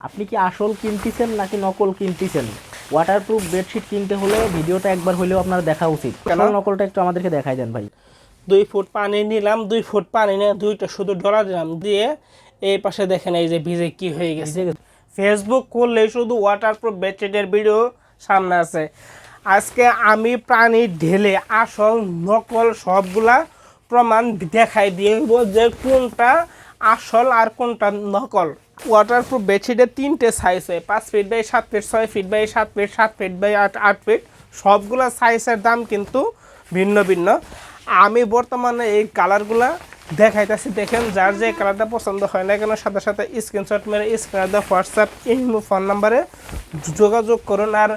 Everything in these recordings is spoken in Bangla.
আপনি কি আসল কিনতেছেন নাকি নকল কিনতেছেন? ওয়াটারপ্রুফ বেডশিট কিনতে হলে ভিডিওটা একবার হলেও আপনার দেখা উচিত। কেন? আসল নকলটা একটু আমাদেরকে দেখাই দেন ভাই। 2 ফুট পানি নিলাম, 2 ফুট পানি নিয়ে দুইটা শুধু ডলা দিলাম, দিয়ে এই পাশে দেখেন এই যে ভিজে কি হয়ে গেছে। ভিজে গেছে। ফেসবুক করলে শুধু ওয়াটারপ্রুফ বেডশিটের ভিডিও সামনে আছে। আজকে আমি পানি ঢেলে আসল নকল সবগুলা প্রমাণ দেখাই দিয়ে যে কোনটা আসল আর কোনটা নকল। ওয়াটারপ্রুফ বেডশিটের 3টে সাইজ হয়, 5 feet by 7 feet, 6 feet by 7 feet, 7 feet by 8 feet. সবগুলা সাইজের দাম কিন্তু ভিন্ন ভিন্ন। আমি বর্তমানে এই কালারগুলা দেখাইতেছি, দেখেন যার যে কালারটা পছন্দ হয় না কেন সাথে সাথে স্ক্রিনশট মেরে স্ক্রিনে দেওয়া হোয়াটসঅ্যাপ ইমো ফোন নাম্বারে যোগাযোগ করুন। আর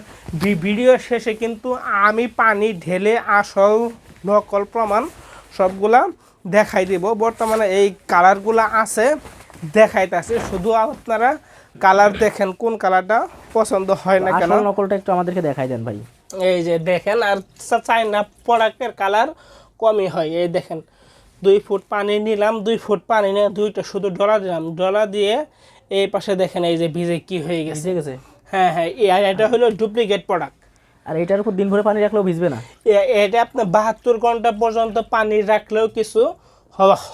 ভিডিও শেষে কিন্তু আমি পানি ঢেলে আসল নকল প্রমাণ সবগুলা দেখাই দিব। বর্তমানে এই কালারগুলা আছে দেখাইতেছি, শুধু আপনারা কালার দেখেন কোন কালারটা পছন্দ হয় না কেন। আসল নকলটা একটু আমাদেরকে দেখাই দেন ভাই। এই যে দেখেন, আর চাইনা প্রোডাক্টের কালার কমই হয়। এই দেখেন 2 ফুট পানি নিলাম, 2 ফুট পানি নিয়ে দুইটা শুধু ডলা দিলাম, ডলা দিয়ে এই পাশে দেখেন এই যে ভিজে কি হয়ে গেছে। ভিজে গেছে। হ্যাঁ হ্যাঁ, এটা হলো ডুপ্লিকেট প্রোডাক্ট। আর এটার উপর দিন ভরে পানি রাখলেও ভিজবে না? এটা আপনি 72 ঘন্টা পর্যন্ত পানি রাখলেও কিছু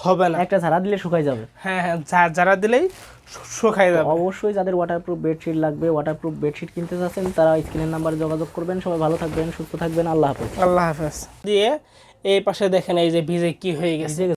হবে না। একটা ঝাড়া দিলে শুকাই যাবে। হ্যাঁ হ্যাঁ, যারা দিলেই শুকাই যাবে। অবশ্যই যাদের ওয়াটারপ্রুফ বেডশিট লাগবে, ওয়াটারপ্রুফ বেডশিট কিনতে চাচ্ছেন, তারা স্ক্রিনের নাম্বারে যোগাযোগ করবেন। সবাই ভালো থাকবেন, সুস্থ থাকবেন। আল্লাহ হাফেজ। আল্লাহ হাফেজ। দিয়ে এই পাশে দেখেন এই যে ভিজে কি হয়ে গেছে। ভিজে গেছে।